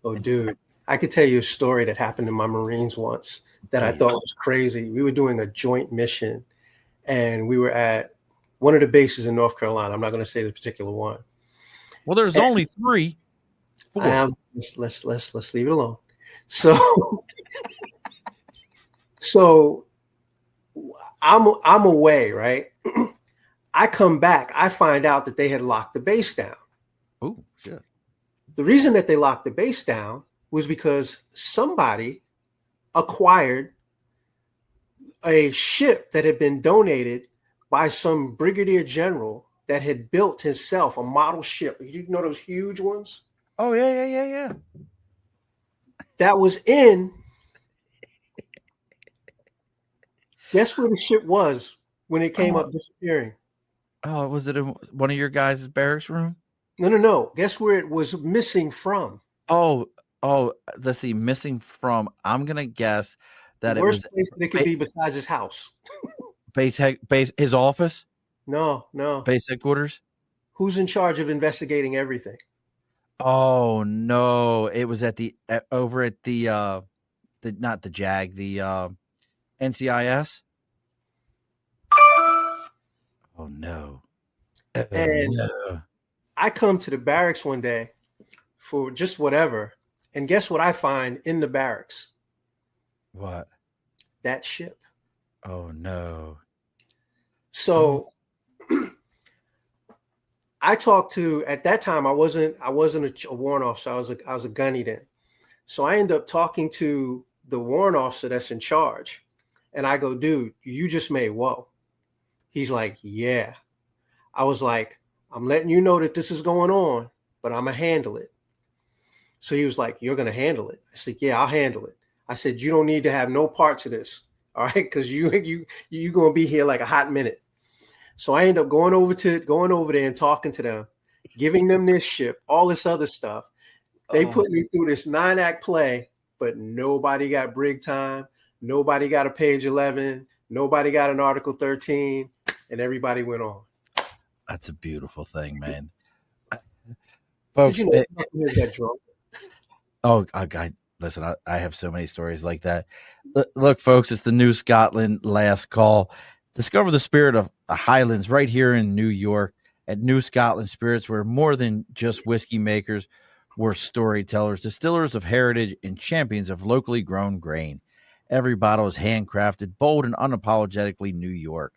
Oh, dude, I could tell you a story that happened in my Marines once that I thought was crazy. We were doing a joint mission, and we were at one of the bases in North Carolina. I'm not going to say the particular one. Well, there's only 3. 4. Let's leave it alone. So I'm away, right? I come back. I find out that they had locked the base down. Oh, shit. The reason that they locked the base down was because somebody acquired a ship that had been donated by some brigadier general that had built himself a model ship. You know those huge ones? Oh, yeah. That was in. Guess where the ship was when it came up disappearing? Oh, was it in one of your guys' barracks room? No. Guess where it was missing from? Oh, let's see. Missing from, I'm going to guess that the worst place that it could be besides his house. Base, his office? No. Base headquarters? Who's in charge of investigating everything? Oh, no. It was over at the not the JAG, the NCIS. Oh, no. I come to the barracks one day for just whatever. And guess what I find in the barracks? What? That ship. Oh, no. So I talked to, at that time, I wasn't a warrant officer. I was a gunny then. So I end up talking to the warrant officer that's in charge. And I go, dude, you just made whoa. He's like, yeah. I was like, I'm letting you know that this is going on, but I'm going to handle it. So he was like, "You're going to handle it." I said, "Yeah, I'll handle it." I said, "You don't need to have no parts of this. All right. Cause you're going to be here like a hot minute." So I end up going over there and talking to them, giving them this ship, all this other stuff. They put me through this 9-act play, but nobody got brig time. Nobody got a page 11. Nobody got an Article 13, and everybody went on. That's a beautiful thing, man. Did Folks, you know got drunk? God, listen, I have so many stories like that. Look, folks, it's the New Scotland last call. Discover the spirit of the Highlands right here in New York at New Scotland Spirits. We're more than just whiskey makers. We're storytellers, distillers of heritage, and champions of locally grown grain. Every bottle is handcrafted, bold, and unapologetically New York.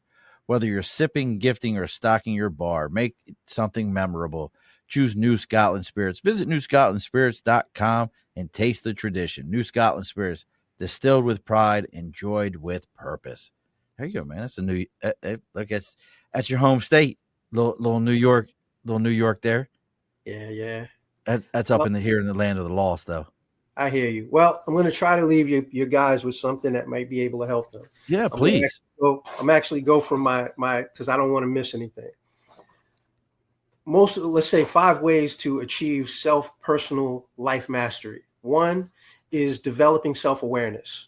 Whether you're sipping, gifting, or stocking your bar, make something memorable. Choose New Scotland Spirits. Visit newscotlandspirits.com and taste the tradition. New Scotland Spirits, distilled with pride, enjoyed with purpose. There you go, man. That's a new look. That's your home state, little New York, there. Yeah. That's up here in the land of the lost, though. I hear you. Well, I'm going to try to leave you guys with something that might be able to help them. Yeah, please. I'm actually go from my because I don't want to miss anything. Let's say 5 ways to achieve personal life mastery. 1 is developing self-awareness.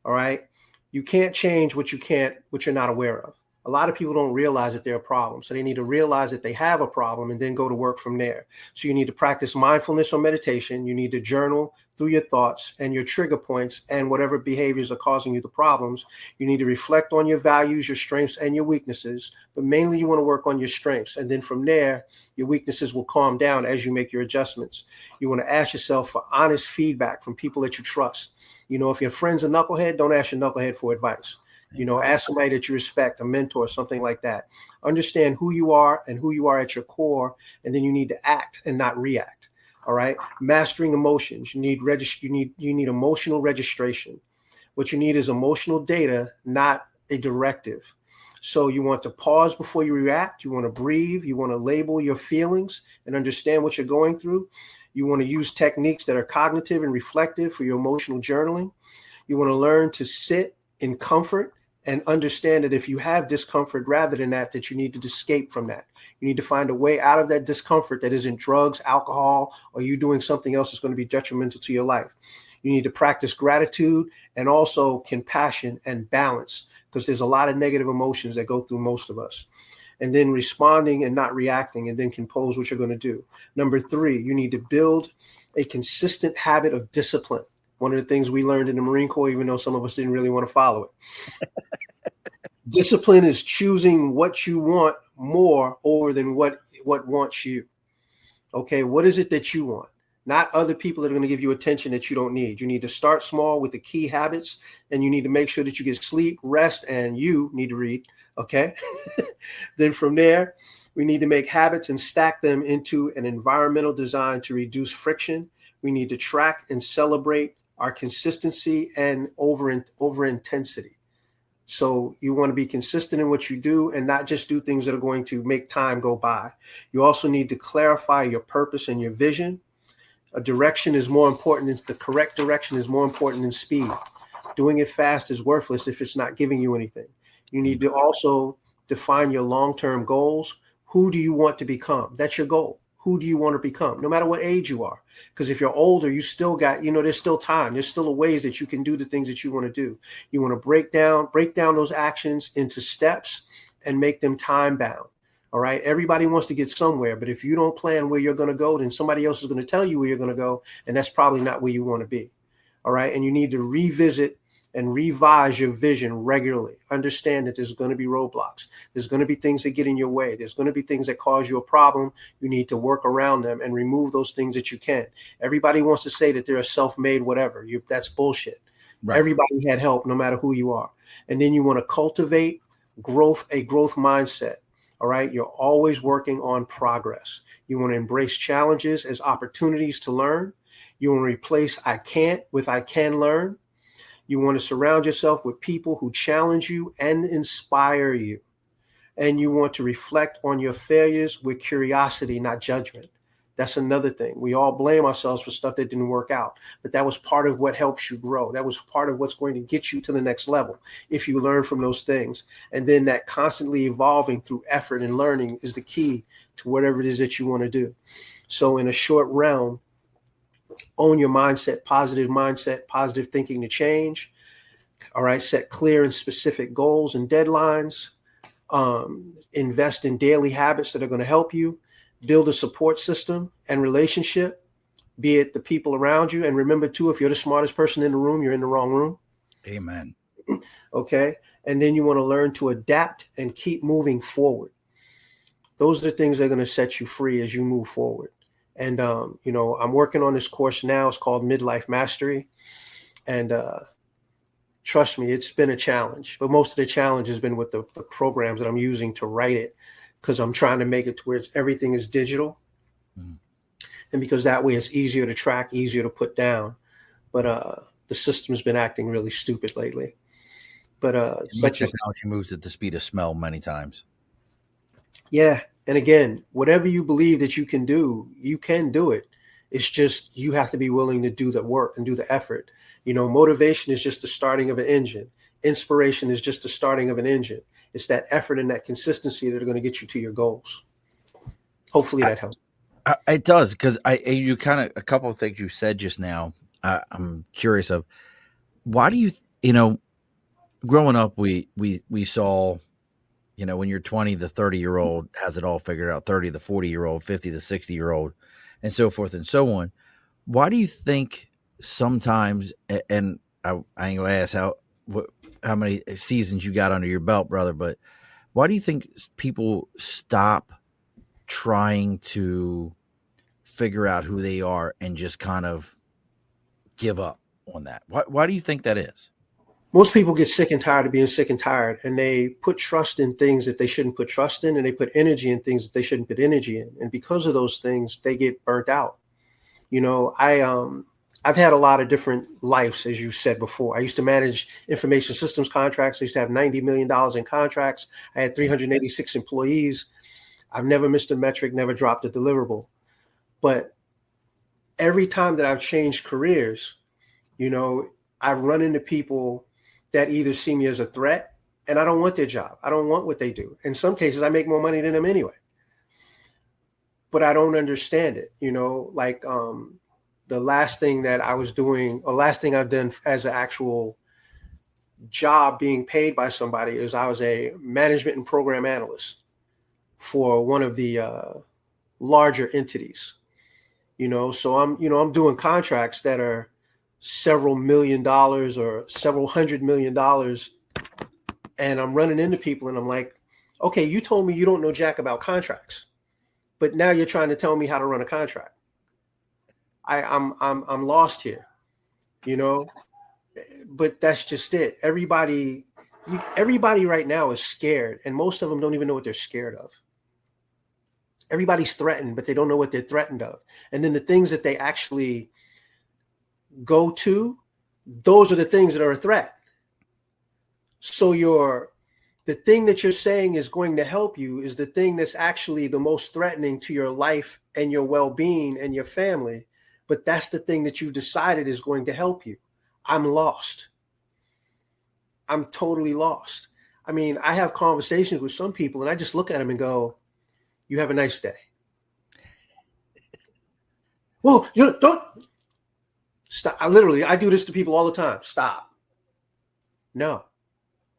All right. You can't change what you're not aware of. A lot of people don't realize that they're a problem. So they need to realize that they have a problem and then go to work from there. So you need to practice mindfulness or meditation. You need to journal through your thoughts and your trigger points and whatever behaviors are causing you the problems. You need to reflect on your values, your strengths, and your weaknesses. But mainly you want to work on your strengths. And then from there, your weaknesses will calm down as you make your adjustments. You want to ask yourself for honest feedback from people that you trust. If your friend's a knucklehead, don't ask your knucklehead for advice. Ask somebody that you respect, a mentor, something like that. Understand who you are and who you are at your core, and then you need to act and not react. All right. Mastering emotions. You need emotional registration. What you need is emotional data, not a directive. So you want to pause before you react. You want to breathe. You want to label your feelings and understand what you're going through. You want to use techniques that are cognitive and reflective for your emotional journaling. You want to learn to sit in comfort and understand that if you have discomfort rather than that you need to escape from that. You need to find a way out of that discomfort that isn't drugs, alcohol, or you doing something else that's going to be detrimental to your life. You need to practice gratitude and also compassion and balance, because there's a lot of negative emotions that go through most of us. And then responding and not reacting, and then compose what you're going to do. Number 3, you need to build a consistent habit of discipline. One of the things we learned in the Marine Corps, even though some of us didn't really want to follow it. Discipline is choosing what you want more over than what wants you. Okay, what is it that you want? Not other people that are going to give you attention that you don't need. You need to start small with the key habits, and you need to make sure that you get sleep, rest, and you need to read. Okay. Then from there, we need to make habits and stack them into an environmental design to reduce friction. We need to track and celebrate our consistency and over intensity. So you want to be consistent in what you do and not just do things that are going to make time go by. You also need to clarify your purpose and your vision. The correct direction is more important than speed. Doing it fast is worthless if it's not giving you anything. You need to also define your long-term goals. Who do you want to become? That's your goal. Who do you want to become? No matter what age you are. Because if you're older, you still got, there's still time. There's still ways that you can do the things that you want to do. You want to break down those actions into steps and make them time bound. All right. Everybody wants to get somewhere, but if you don't plan where you're going to go, then somebody else is going to tell you where you're going to go. And that's probably not where you want to be. All right. And you need to revisit and revise your vision regularly. Understand that there's going to be roadblocks. There's going to be things that get in your way. There's going to be things that cause you a problem. You need to work around them and remove those things that you can. Everybody wants to say that they're a self-made whatever. That's bullshit. Right. Everybody had help, no matter who you are. And then you want to cultivate a growth mindset. All right. You're always working on progress. You want to embrace challenges as opportunities to learn. You want to replace I can't with I can learn. You want to surround yourself with people who challenge you and inspire you. And you want to reflect on your failures with curiosity, not judgment. That's another thing. We all blame ourselves for stuff that didn't work out, but that was part of what helps you grow. That was part of what's going to get you to the next level if you learn from those things. And then that constantly evolving through effort and learning is the key to whatever it is that you want to do. So in a short realm, own your mindset, positive thinking to change. All right, set clear and specific goals and deadlines. Invest in daily habits that are going to help you. Build a support system and relationship, be it the people around you. And remember, too, if you're the smartest person in the room, you're in the wrong room. Amen. Okay. And then you want to learn to adapt and keep moving forward. Those are the things that are going to set you free as you move forward. And, I'm working on this course now. It's called Midlife Mastery. And trust me, it's been a challenge. But most of the challenge has been with the programs that I'm using to write it, because I'm trying to make it to where everything is digital. Mm. And because that way it's easier to track, easier to put down. But the system's been acting really stupid lately. But technology moves at the speed of smell many times. Yeah. And again, whatever you believe that you can do it. It's just you have to be willing to do the work and do the effort. Motivation is just the starting of an engine. Inspiration is just the starting of an engine. It's that effort and that consistency that are going to get you to your goals. Hopefully that helps. It does, because you kind of, a couple of things you said just now, I'm curious of. Why do you, growing up, we saw, when you're 20, the 30-year-old has it all figured out, 30, the 40-year-old, 50, the 60-year-old, and so forth and so on. Why do you think sometimes, and I ain't gonna ask how many seasons you got under your belt, brother, but why do you think people stop trying to figure out who they are and just kind of give up on that? Why do you think that is? Most people get sick and tired of being sick and tired, and they put trust in things that they shouldn't put trust in, and they put energy in things that they shouldn't put energy in. And because of those things, they get burnt out. I've had a lot of different lives, as you said before. I used to manage information systems contracts. I used to have $90 million in contracts. I had 386 employees. I've never missed a metric, never dropped a deliverable. But every time that I've changed careers, I've run into people that either see me as a threat, and I don't want their job. I don't want what they do. In some cases, I make more money than them anyway. But I don't understand it. The last thing that I was doing, or last thing I've done as an actual job being paid by somebody, is I was a management and program analyst for one of the larger entities. So I'm doing contracts that are several $1 million or several $100 million. And I'm running into people and I'm like, okay, you told me you don't know jack about contracts, but now you're trying to tell me how to run a contract. I'm lost here, but that's just it. Everybody right now is scared, and most of them don't even know what they're scared of. Everybody's threatened, but they don't know what they're threatened of. And then the things that they actually go to, those are the things that are a threat. So the thing that you're saying is going to help you is the thing that's actually the most threatening to your life and your well-being and your family. But that's the thing that you've decided is going to help you. I'm lost. I'm totally lost. I mean, I have conversations with some people and I just look at them and go, you have a nice day. Well, don't stop. I do this to people all the time. Stop. No,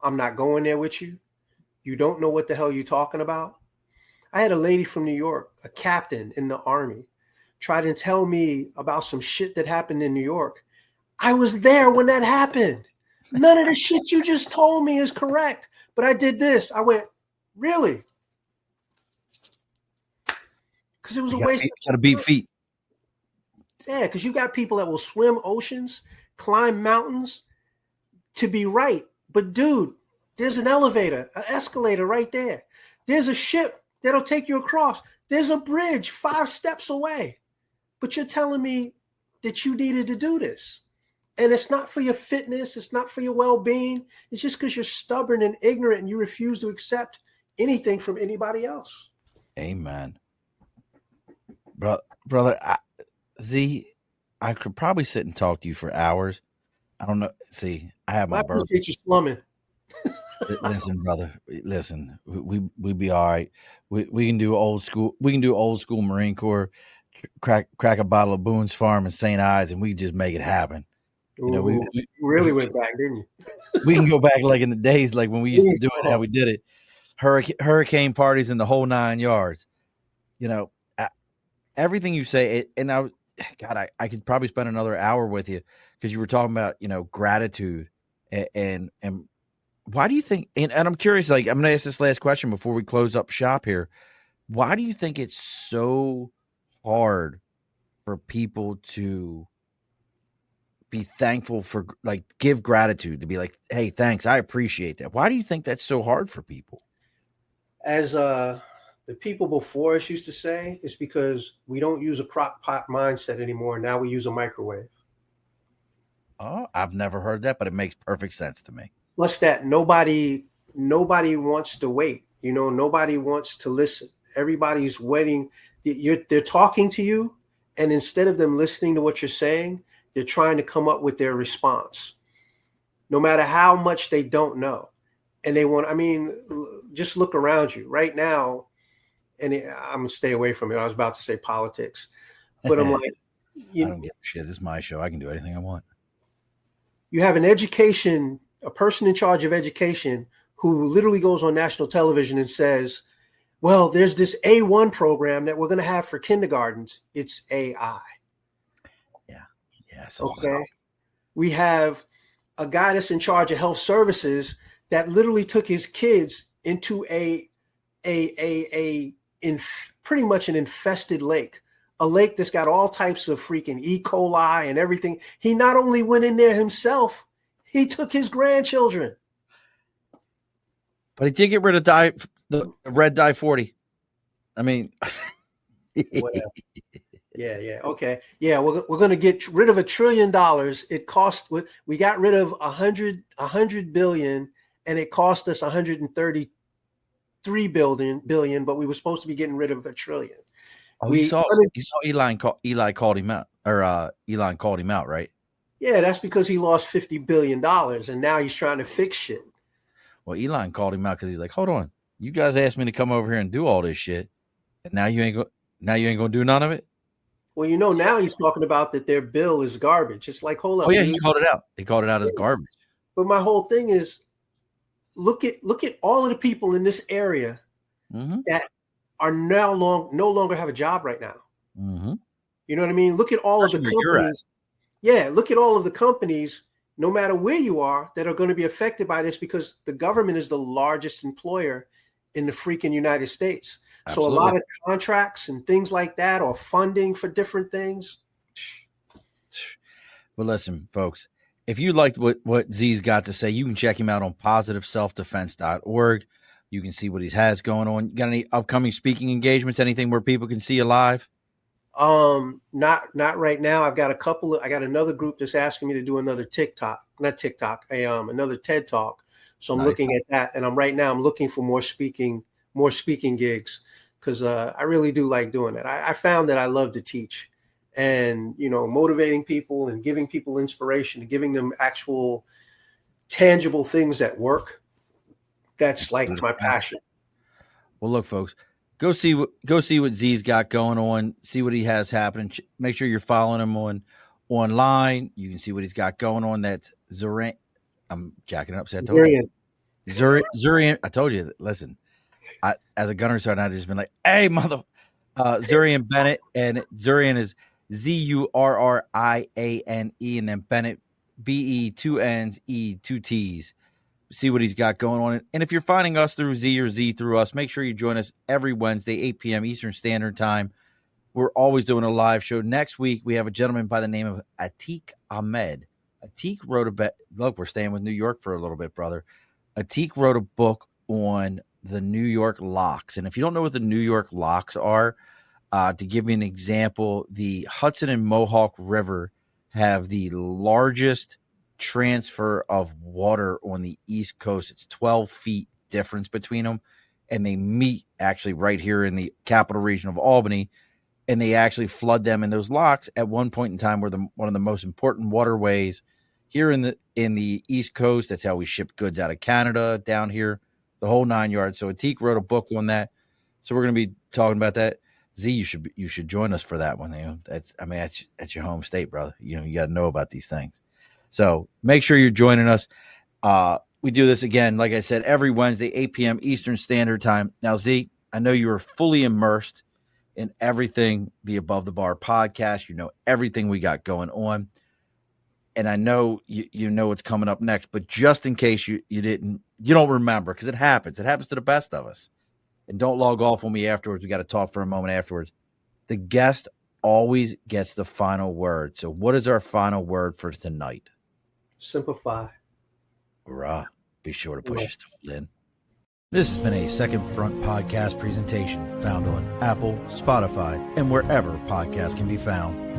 I'm not going there with you. You don't know what the hell you're talking about. I had a lady from New York, a captain in the Army, try to tell me about some shit that happened in New York. I was there when that happened. None of the shit you just told me is correct. But I did this. I went, really? Because it was a waste. You gotta beat feet. Yeah, because you got people that will swim oceans, climb mountains to be right. But dude, there's an elevator, an escalator right there. There's a ship that'll take you across. There's a bridge 5 steps away. But you're telling me that you needed to do this. And it's not for your fitness. It's not for your well-being. It's just because you're stubborn and ignorant and you refuse to accept anything from anybody else. Amen. brother, Z, I could probably sit and talk to you for hours. I don't know. See, I have I my burger. appreciate you slumming. Listen, brother. Listen, we be all right. We can do old school. We can do old school Marine Corps. Crack a bottle of Boone's Farm and St. Ides, and we just make it happen. You know, Ooh, you really went back, didn't you? we can go back like in the days like when we used to do it, how we did it. Hurricane parties in the whole 9 yards. You know, everything you say, and I could probably spend another hour with you because you were talking about, gratitude and why do you think, and I'm curious, like, I'm going to ask this last question before we close up shop here. Why do you think it's so hard for people to be thankful for, like, give gratitude, to be like, hey, thanks, I appreciate that? Why do you think that's so hard for people? As the people before us used to say, it's because we don't use a crock pot mindset anymore. Now we use a microwave. Oh, I've never heard that, but it makes perfect sense to me. Plus that nobody wants to wait. Nobody wants to listen. Everybody's waiting. They're talking to you, and instead of them listening to what you're saying, they're trying to come up with their response, no matter how much they don't know. And they want, just look around you right now. And I'm going to stay away from it. I was about to say politics, but I'm like, I don't give a shit. This is my show. I can do anything I want. You have a person in charge of education who literally goes on national television and says, well, there's this A1 program that we're going to have for kindergartens. It's AI. Yeah. Okay. We have a guy that's in charge of health services that literally took his kids into pretty much an infested lake, a lake that's got all types of freaking E. coli and everything. He not only went in there himself, he took his grandchildren. But he did get rid of the red dye 40. I mean, whatever. Yeah. Okay. Yeah. We're going to get rid of $1 trillion. It cost, we got rid of 100 billion, and it cost us 133 billion, but we were supposed to be getting rid of $1 trillion. Oh, you saw Eli called him out, or Elon called him out, right? Yeah, that's because he lost $50 billion, and now he's trying to fix shit. Well, Elon called him out because he's like, hold on, you guys asked me to come over here and do all this shit, and now you ain't gonna do none of it. Well, now he's talking about that their bill is garbage. It's like, hold up. Oh yeah, he called it out. He called it out as garbage. But my whole thing is, look at all of the people in this area that are now no longer have a job right now. Mm-hmm. You know what I mean? Look at all of the companies. Yeah, look at all of the companies, no matter where you are, that are going to be affected by this, because the government is the largest employer in the freaking United States. Absolutely. So a lot of contracts and things like that, or funding for different things. Well, listen, folks, if you liked what Z's got to say, you can check him out on positiveselfdefense.org. You can see what he has going on. You got any upcoming speaking engagements? Anything where people can see you live? Not right now. I got another group that's asking me to do another another TED talk. So I'm looking at that, and I'm looking for more speaking gigs, because I really do like doing that. I found that I love to teach, and motivating people and giving people inspiration and giving them actual tangible things that work. That's like my passion. Well, look, folks, go see what Z's got going on. See what he has happening. Make sure you're following him online. You can see what he's got going on. That's Zurriane. I'm jacking it up. So I told you. Zurriane. I told you. Listen, as a gunner sergeant, I just been like, hey, Zurriane Bennett, and Zurriane is Zurriane, and then Bennett, BE, 2 N's, E, 2 T's. See what he's got going on. And if you're finding us through Z or Z through us, make sure you join us every Wednesday, 8 p.m. Eastern Standard Time. We're always doing a live show. Next week, we have a gentleman by the name of Atiq Ahmed. Atiq wrote look, we're staying with New York for a little bit, brother. Atiq wrote a book on the New York locks. And if you don't know what the New York locks are, to give you an example, the Hudson and Mohawk River have the largest transfer of water on the East Coast. It's 12 feet difference between them, and they meet actually right here in the capital region of Albany. and they actually flood them. And those locks at one point in time were one of the most important waterways here in the East Coast. That's how we shipped goods out of Canada down here, the whole 9 yards. So Atik wrote a book on that. So we're going to be talking about that. Z, you should join us for that one. You know, that's your home state, brother. You know, you got to know about these things. So make sure you're joining us. We do this again, like I said, every Wednesday, 8 p.m. Eastern Standard Time. Now, Z, I know you are fully immersed in everything, the Above the Bar podcast. You know everything we got going on. And I know you know what's coming up next, but just in case you don't remember, because it happens. It happens to the best of us. And don't log off on me afterwards. We got to talk for a moment afterwards. The guest always gets the final word. So what is our final word for tonight? Simplify. Hurrah. Be sure to push your stool in. This has been a Second Front podcast presentation found on Apple, Spotify, and wherever podcasts can be found.